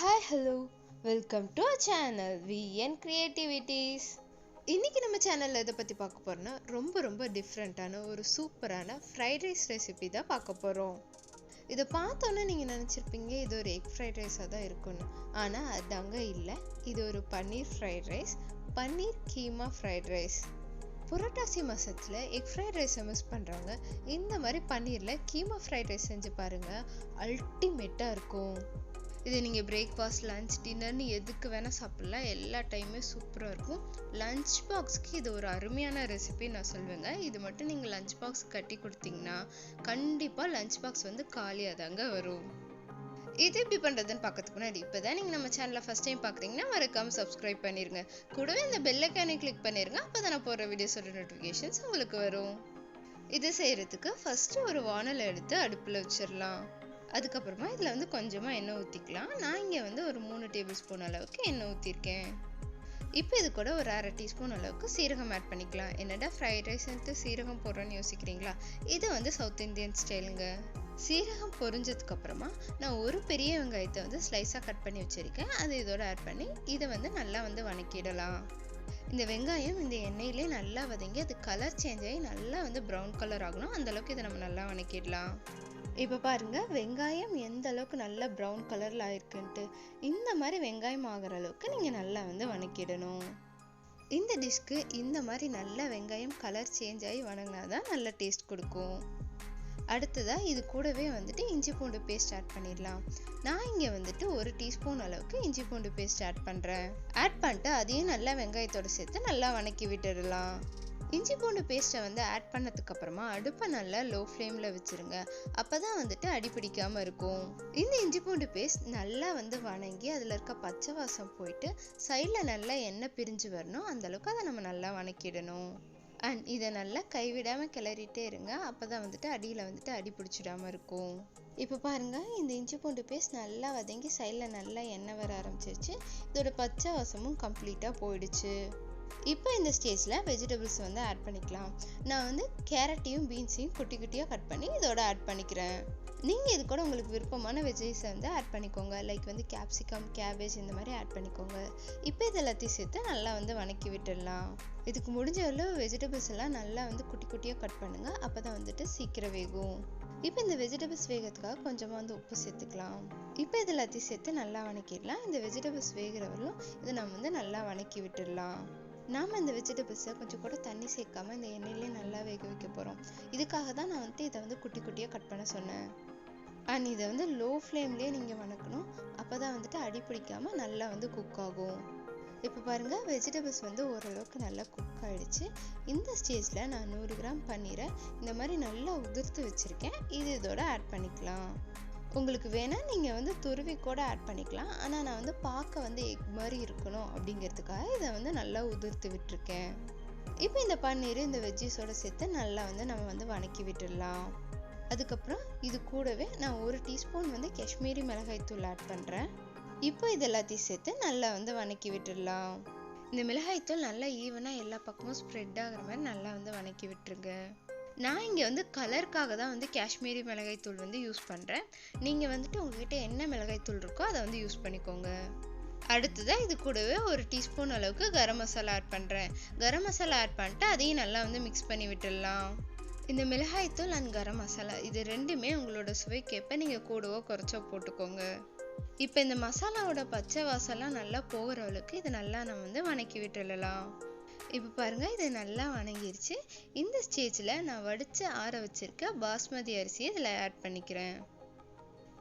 Hi hello welcome to our channel VN creativities. இன்றைக்கி நம்ம சேனலில் எதை பற்றி பார்க்க போகிறோன்னா ரொம்ப டிஃப்ரெண்ட்டான ஒரு சூப்பரான ஃப்ரைட் ரைஸ் ரெசிபி தான் பார்க்க போகிறோம். இதை பார்த்தோன்னே நீங்கள் நினச்சிருப்பீங்க இது ஒரு எக் ஃப்ரைட் ரைஸாக தான் இருக்குன்னு. ஆனால் அது அங்கே இல்லை, இது ஒரு பன்னீர் ஃப்ரைட் ரைஸ், பன்னீர் கீமா ஃப்ரைட் ரைஸ். புரட்டாசி மாதத்தில் எக் ஃப்ரைட் ரைஸை மிஸ் பண்ணுறவங்க இந்த மாதிரி பன்னீரில் கீமா ஃப்ரைட் ரைஸ் செஞ்சு பாருங்கள், அல்டிமேட்டாக இருக்கும். இது நீங்கள் பிரேக்ஃபாஸ்ட், லன்ச், டின்னர்னு எதுக்கு வேணால் சாப்பிட்லாம், எல்லா டைமே சூப்பராக இருக்கும். லன்ச் பாக்ஸ்க்கு இது ஒரு அருமையான ரெசிபி நான் சொல்லுவேங்க. இது மட்டும் நீங்கள் லன்ச் பாக்ஸ் கட்டி கொடுத்தீங்கன்னா கண்டிப்பாக லன்ச் பாக்ஸ் வந்து காலியாக தாங்க வரும். இது எப்படி பண்ணுறதுன்னு பார்க்கறதுக்கு முன்னாடி இப்போ தான் நீங்கள் நம்ம சேனலை ஃபஸ்ட் டைம் பார்க்குறீங்கன்னா மறக்காமல் சப்ஸ்கிரைப் பண்ணிடுங்க. கூடவே இந்த பெல் ஐக்கானை கிளிக் பண்ணிடுங்க, அப்போ தான் நான் போடுற வீடியோஸோட நோட்டிஃபிகேஷன்ஸ் உங்களுக்கு வரும். இது செய்கிறதுக்கு ஃபஸ்ட்டு ஒரு வானல் எடுத்து அடுப்பில் வச்சிடலாம். அதுக்கப்புறமா இதில் வந்து கொஞ்சமாக எண்ணெய் ஊற்றிக்கலாம். நான் இங்கே வந்து ஒரு 3 டேபிள் ஸ்பூன் அளவுக்கு எண்ணெய் ஊற்றிருக்கேன். இப்போ இது கூட ஒரு 1/2 டீஸ்பூன் அளவுக்கு சீரகம் ஆட் பண்ணிக்கலாம். என்னடா ஃப்ரைட் ரைஸ்ன்ட்டு சீரகம் போடுறோன்னு யோசிக்கிறீங்களா? இது வந்து சவுத் இந்தியன் ஸ்டைலுங்க. சீரகம் பொரிஞ்சதுக்கப்புறமா நான் ஒரு பெரிய வெங்காயத்தை வந்து ஸ்லைஸாக கட் பண்ணி வச்சுருக்கேன். அது இதோட ஆட் பண்ணி இதை வந்து நல்லா வந்து வதக்கிடலாம். இந்த வெங்காயம் இந்த எண்ணெயிலே நல்லா வதங்கி அது கலர் சேஞ்ச் ஆகி நல்லா வந்து ப்ரௌன் கலர் ஆகணும். அந்தளவுக்கு இதை நம்ம நல்லா வதக்கிடலாம். இப்போ பாருங்கள் வெங்காயம் எந்த அளவுக்கு நல்லா ப்ரௌன் கலரில் ஆயிருக்குன்ட்டு. இந்த மாதிரி வெங்காயம் ஆகிற அளவுக்கு நீங்கள் நல்லா வந்து வதக்கிடணும். இந்த டிஷ்க்கு இந்த மாதிரி நல்லா வெங்காயம் கலர் சேஞ்ச் ஆகி வதங்கினா தான் நல்ல டேஸ்ட் கொடுக்கும். அடுத்ததாக இது கூடவே வந்துட்டு இஞ்சி பூண்டு பேஸ்ட் ஆட் பண்ணிடலாம். நான் இங்கே வந்துட்டு 1 டீஸ்பூன் அளவுக்கு இஞ்சி பூண்டு பேஸ்ட் ஆட் பண்ணுறேன். ஆட் பண்ணிட்டு அதையும் நல்லா வெங்காயத்தோடு சேர்த்து நல்லா வதக்கி விட்டுடலாம். இஞ்சி பூண்டு பேஸ்ட்டை வந்து ஆட் பண்ணதுக்கப்புறமா அடுப்பை நல்லா லோ ஃப்ளேமில் வச்சுருங்க. அப்போ தான் வந்துட்டு அடிப்பிடிக்காமல் இருக்கும். இந்த இஞ்சி பூண்டு பேஸ்ட் நல்லா வந்து வதங்கி அதில் இருக்க பச்சை வாசம் போயிட்டு சைடில் நல்லா எண்ணெய் பிரிஞ்சு வரணும். அந்தளவுக்கு அதை நம்ம நல்லா வதக்கிடணும். அண்ட் இதை நல்லா கைவிடாமல் கிளறிட்டே இருங்க. அப்போ தான் வந்துட்டு அடியில் வந்துட்டு அடி பிடிச்சிடாமல் இருக்கும். இப்போ பாருங்கள் இந்த இஞ்சி பூண்டு பேஸ்ட் நல்லா வதங்கி சைடில் நல்லா எண்ணெய் வர ஆரம்பிச்சிருச்சு. இதோட பச்சை வாசமும் கம்ப்ளீட்டாக போயிடுச்சு. இப்போ இந்த ஸ்டேஜில் வெஜிடபிள்ஸ் வந்து ஆட் பண்ணிக்கலாம். நான் வந்து கேரட்டையும் பீன்ஸையும் குட்டி குட்டியாக கட் பண்ணி இதோட ஆட் பண்ணிக்கிறேன். நீங்கள் இது கூட உங்களுக்கு விருப்பமான வெஜிடபிள்ஸை வந்து ஆட் பண்ணிக்கோங்க. லைக் வந்து கேப்சிகம், கேபேஜ் இந்த மாதிரி ஆட் பண்ணிக்கோங்க. இப்போ இது எல்லாத்தையும் சேர்த்து நல்லா வந்து வதக்கி விட்டுடலாம். இதுக்கு முடிஞ்ச அளவு வெஜிடபிள்ஸ் எல்லாம் நல்லா வந்து குட்டி குட்டியாக கட் பண்ணுங்கள். அப்போ தான் வந்துட்டு சீக்கிரம் வேகும். இப்போ இந்த வெஜிடபிள்ஸ் வேகிறதுக்காக கொஞ்சமாக வந்து உப்பு சேர்த்துக்கலாம். இப்போ இது எல்லாத்தையும் சேர்த்து நல்லா வதக்கிடலாம். இந்த வெஜிடபிள்ஸ் வேகிறவரையும் இதை நம்ம வந்து நல்லா வதக்கி விட்டுடலாம். நாம் இந்த வெஜிடபிள்ஸை கொஞ்சம் கூட தண்ணி சேர்க்காமல் இந்த எண்ணெயிலே நல்லா வேக வைக்க போகிறோம். இதுக்காக தான் நான் வந்துட்டு இதை வந்து குட்டி குட்டியாக கட் பண்ண சொன்னேன். அண்ட் இதை வந்து லோ ஃப்ளேம்லேயே நீங்கள் வதக்கணும். அப்போ தான் வந்துட்டு அடி பிடிக்காமல் நல்லா வந்து குக் ஆகும். இப்போ பாருங்கள் வெஜிடபிள்ஸ் வந்து ஓரளவுக்கு நல்லா குக் ஆகிடுச்சு. இந்த ஸ்டேஜில் நான் 100 கிராம் பன்னீரை இந்த மாதிரி நல்லா உதிர்த்து வச்சுருக்கேன். இது இதோட ஆட் பண்ணிக்கலாம். உங்களுக்கு வேணால் நீங்கள் வந்து துருவி கூட ஆட் பண்ணிக்கலாம். ஆனால் நான் வந்து பார்க்க வந்து எக் மாதிரி இருக்கணும் அப்படிங்கிறதுக்காக இதை வந்து நல்லா உதிர்த்து விட்டுருக்கேன். இப்போ இந்த பன்னீர் இந்த வெஜ்ஜீஸோடு சேர்த்து நல்லா வந்து நம்ம வந்து வதக்கி விட்டுடலாம். அதுக்கப்புறம் இது கூடவே நான் 1 டீஸ்பூன் வந்து காஷ்மீரி மிளகாய் தூள் ஆட் பண்ணுறேன். இப்போ இது எல்லாத்தையும் சேர்த்து நல்லா வந்து வதக்கி விட்டுடலாம். இந்த மிளகாய் தூள் நல்லா ஈவனாக எல்லா பக்கமும் ஸ்ப்ரெட் ஆகிற மாதிரி நல்லா வந்து வதக்கி விட்டுருங்க. நான் இங்கே வந்து கலருக்காக தான் வந்து காஷ்மீரி மிளகாய் தூள் வந்து யூஸ் பண்ணுறேன். நீங்கள் வந்துட்டு உங்ககிட்ட என்ன மிளகாய் தூள் இருக்கோ அதை வந்து யூஸ் பண்ணிக்கோங்க. அடுத்ததாக இது கூடவே 1 டீஸ்பூன் அளவுக்கு கரம் மசாலா ஆட் பண்ணுறேன். கரம் மசாலா ஆட் பண்ணிட்டு அதையும் நல்லா வந்து மிக்ஸ் பண்ணி விட்டுடலாம். இந்த மிளகாய் தூள் அண்ட் கரம் மசாலா இது ரெண்டுமே உங்களோட சுவைக்கேற்ப நீங்கள் கூடவோ குறைச்சோ போட்டுக்கோங்க. இப்போ இந்த மசாலாவோட பச்சை வாசம்லாம் நல்லா போகிற அளவுக்கு இதை நல்லா நம்ம வந்து வதக்கி விட்டுடலாம். இப்போ பாருங்கள் இது நல்லா வதங்கிருச்சு. இந்த ஸ்டேஜில் நான் வடித்து ஆற வச்சுருக்க பாஸ்மதி அரிசியை இதில் ஆட் பண்ணிக்கிறேன்.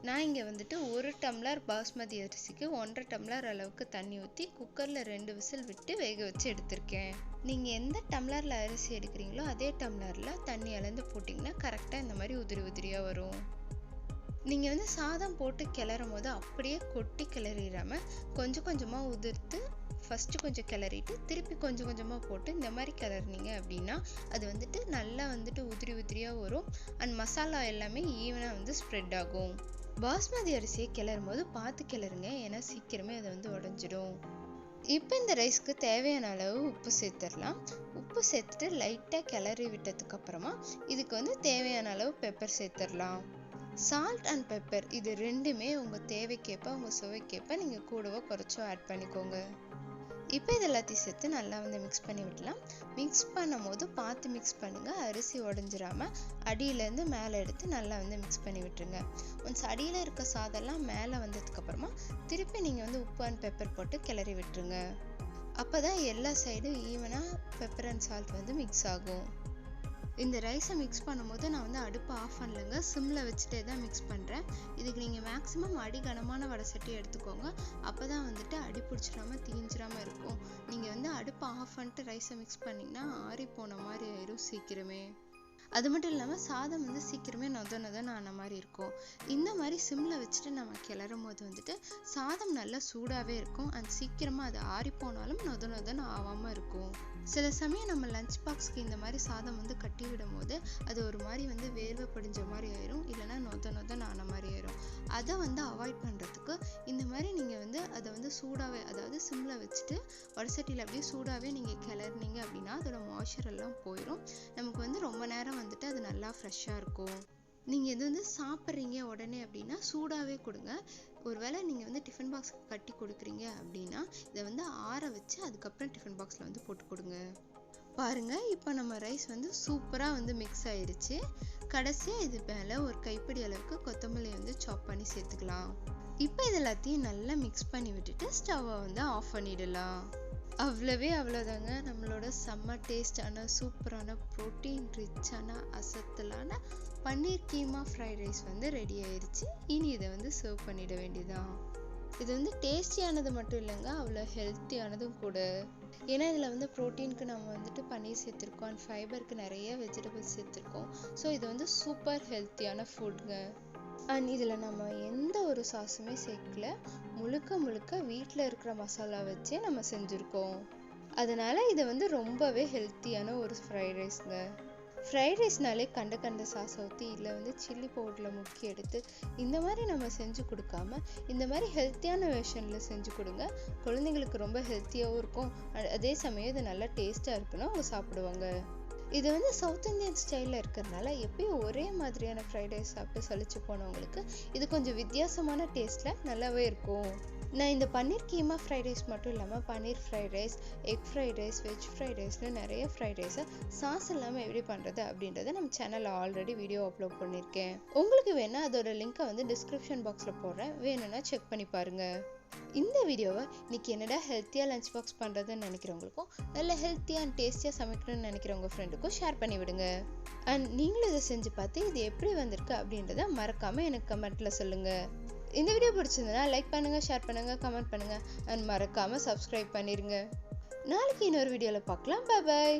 நான் இங்கே வந்துட்டு 1 டம்ளர் பாஸ்மதி அரிசிக்கு 1.5 டம்ளர் அளவுக்கு தண்ணி ஊற்றி குக்கரில் 2 விசில் விட்டு வேக வச்சு எடுத்திருக்கேன். நீங்கள் எந்த டம்ளரில் அரிசி எடுக்கிறீங்களோ அதே டம்ளரில் தண்ணி அளந்து போட்டிங்கன்னா கரெக்டாக இந்த மாதிரி உதிரி உதிரியாக வரும். நீங்கள் வந்து சாதம் போட்டு கிளறும் போது அப்படியே கொட்டி கிளறிடாமல் கொஞ்சம் கொஞ்சமாக உதிர்த்து ஃபஸ்ட்டு கொஞ்சம் கிளறிட்டு திருப்பி கொஞ்சம் கொஞ்சமாக போட்டு இந்த மாதிரி கிளறினீங்க அப்படின்னா அது வந்துட்டு நல்லா வந்துட்டு உதிரி உதிரியாக வரும். அண்ட் மசாலா எல்லாமே ஈவனாக வந்து ஸ்ப்ரெட் ஆகும். பாஸ்மதி அரிசியை கிளறும் போது பார்த்து கிளறுங்க, ஏன்னா சீக்கிரமே அதை வந்து உடஞ்சிடும். இப்போ இந்த ரைஸ்க்கு தேவையான அளவு உப்பு சேர்த்துடலாம். உப்பு சேர்த்துட்டு லைட்டாக கிளறி விட்டதுக்கப்புறமா இதுக்கு வந்து தேவையான அளவு பெப்பர் சேர்த்துடலாம். சால்ட் அண்ட் பெப்பர் இது ரெண்டுமே உங்கள் தேவைக்கேற்ப உங்கள் சுவைக்கேற்ப நீங்கள் கூடவோ குறைச்சோ ஆட் பண்ணிக்கோங்க. இப்போ இது எல்லாத்தையும் சேர்த்து நல்லா வந்து மிக்ஸ் பண்ணி விடலாம். மிக்ஸ் பண்ணும் போது பார்த்து மிக்ஸ் பண்ணுங்கள், அரிசி உடஞ்சிராமல் அடியிலேருந்து மேலே எடுத்து நல்லா வந்து மிக்ஸ் பண்ணி விட்டுருங்க. ஒன்ஸ் அடியில் இருக்க சாதம்லாம் மேலே வந்ததுக்கப்புறமா திருப்பி நீங்கள் வந்து உப்பு அண்ட் பெப்பர் போட்டு கிளறி விட்டுருங்க. அப்போ தான் எல்லா சைடும் ஈவனாக பெப்பர் அண்ட் சால்ட் வந்து மிக்ஸ் ஆகும். இந்த ரைஸை மிக்ஸ் பண்ணும்போது நான் வந்து அடுப்பை ஆஃப் பண்ணலைங்க, சிம்மில் வச்சுட்டே தான் மிக்ஸ் பண்ணுறேன். இதுக்கு நீங்கள் மேக்ஸிமம் அடி கனமான வடை சட்டி எடுத்துக்கோங்க. அப்போ தான் வந்துட்டு அடி பிடிச்சிடாமல் தீஞ்சிராமல் இருக்கும். நீங்கள் வந்து அடுப்பை ஆஃப் பண்ணிட்டு ரைஸை மிக்ஸ் பண்ணிங்கன்னா ஆறி போன மாதிரி ஆயிரும் சீக்கிரமே. அது மட்டும் இல்லாமல் சாதம் வந்து சீக்கிரமே நொதன்னு ஆன மாதிரி இருக்கும். இந்த மாதிரி சிம்மில் வச்சுட்டு நம்ம கிளறும் போது வந்துட்டு சாதம் நல்லா சூடாகவே இருக்கும். அண்ட் சீக்கிரமாக அது ஆறி போனாலும் நொதன்னு ஆகாமல் இருக்கும். சில சமயம் நம்ம லஞ்ச் பாக்ஸ்க்கு இந்த மாதிரி சாதம் வந்து கட்டி விடும் போது அது ஒரு மாதிரி வந்து வேர்வை படிஞ்ச மாதிரி ஆயிரும், இல்லைன்னா நொதன்னு ஆன மாதிரி ஆயிரும். அதை வந்து அவாய்ட் பண்ணுறதுக்கு இந்த மாதிரி நீங்கள் வந்து அதை வந்து சூடாகவே, அதாவது சிம்மில் வச்சுட்டு வடசட்டியில் அப்படியே சூடாகவே நீங்கள் கிளறினீங்க அப்படின்னா அதோட மாய்ஸ்சர் எல்லாம் போயிடும். நமக்கு வந்து ரொம்ப நேரம் வந்துட்டு அது நல்லா ஃப்ரெஷ்ஷாக இருக்கும். நீங்கள் இது வந்து சாப்பிட்றீங்க உடனே அப்படின்னா சூடாகவே கொடுங்க. ஒருவேளை நீங்கள் வந்து டிஃபன் பாக்ஸ்க்கு கட்டி கொடுக்குறீங்க அப்படின்னா இதை வந்து ஆற வச்சு அதுக்கப்புறம் டிஃபன் பாக்ஸில் வந்து போட்டு கொடுங்க. பாருங்கள், இப்போ நம்ம ரைஸ் வந்து சூப்பராக வந்து மிக்ஸ் ஆயிடுச்சு. கடைசியாக இது மேலே ஒரு கைப்பிடி அளவுக்கு கொத்தமல்லி வந்து சாப் பண்ணி சேர்த்துக்கலாம். இப்போ இது எல்லாத்தையும் நல்லா மிக்ஸ் பண்ணி விட்டுட்டு ஸ்டவ்வை வந்து ஆஃப் பண்ணிடலாம். அவ்வளோதாங்க, நம்மளோட செம்ம டேஸ்டான சூப்பரான ப்ரோட்டீன் ரிச்சான அசத்தலான பன்னீர் கீமா ஃப்ரைட் ரைஸ் வந்து ரெடி ஆயிடுச்சு. இனி இதை வந்து சர்வ் பண்ணிட வேண்டியதான். இது வந்து டேஸ்டியானது மட்டும் இல்லைங்க, அவ்வளோ ஹெல்த்தியானதும் கூட. ஏன்னா இதில் வந்து ப்ரோட்டீனுக்கு நம்ம வந்துட்டு பன்னீர் சேர்த்துருக்கோம் அண்ட் ஃபைபருக்கு நிறைய வெஜிடபிள்ஸ் சேர்த்துருக்கோம். ஸோ இது வந்து சூப்பர் ஹெல்த்தியான ஃபுட்ங்க. அண்ட் இதில் நம்ம எந்த ஒரு சாஸுமே சேர்க்கல, முழுக்க வீட்டில் இருக்கிற மசாலா வச்சே நம்ம செஞ்சுருக்கோம். அதனால இது வந்து ரொம்பவே ஹெல்த்தியான ஒரு ஃப்ரைட் ரைஸ்ங்க. ஃப்ரைட் ரைஸ்னாலே கண்ட சாஸை ஊற்றி இதில் வந்து சில்லி பவுடரில் முக்கி எடுத்து இந்த மாதிரி நம்ம செஞ்சு கொடுக்காம இந்த மாதிரி ஹெல்த்தியான வெர்ஷனில் செஞ்சு கொடுங்க. குழந்தைங்களுக்கு ரொம்ப ஹெல்த்தியாகவும் இருக்கும், அதே சமயம் இது நல்லா டேஸ்ட்டாக இருக்குன்னு அவங்க சாப்பிடுவாங்க. இது வந்து சவுத் இந்தியன் ஸ்டைலில் இருக்கிறதுனால எப்பயும் ஒரே மாதிரியான ஃப்ரைட் ரைஸ் சாப்பிட்டு சலிச்சு போனவங்களுக்கு இது கொஞ்சம் வித்தியாசமான டேஸ்ட்டில் நல்லாவே இருக்கும். நான் இந்த பன்னீர் கீமா ஃப்ரைட் ரைஸ் மட்டும் இல்லாமல் paneer fried rice, egg fried rice, veg fried ரைஸ்னு நிறைய ஃப்ரைட் ரைஸை சாஸ் இல்லாமல் எப்படி பண்ணுறது அப்படின்றத நம்ம சேனலில் ஆல்ரெடி வீடியோ அப்லோட் பண்ணியிருக்கேன். உங்களுக்கு வேணால் அதோட லிங்க்கை வந்து டிஸ்கிரிப்ஷன் பாக்ஸில் போடுறேன், வேணும்னா செக் பண்ணி பாருங்கள். இந்த வீடியோவை இன்னைக்கு என்னடா ஹெல்த்தியாக லஞ்ச் பாக்ஸ் பண்ணுறதுன்னு நினைக்கிறவங்களுக்கும் நல்ல ஹெல்த்தியாக அண்ட் டேஸ்டியாக சமைக்கணும்னு நினைக்கிறவங்க ஃப்ரெண்டுக்கும் ஷேர் பண்ணி விடுங்க. அண்ட் நீங்களும் இதை செஞ்சு பார்த்து இது எப்படி வந்திருக்கு அப்படின்றத மறக்காமல் எனக்கு கமெண்ட்டில் சொல்லுங்கள். இந்த வீடியோ பிடிச்சிருந்ததுன்னா லைக் பண்ணுங்கள், ஷேர் பண்ணுங்கள், கமெண்ட் பண்ணுங்கள் அண்ட் மறக்காமல் சப்ஸ்கிரைப் பண்ணிடுங்க. நாளைக்கு இன்னொரு வீடியோவில் பார்க்கலாம். பாய்.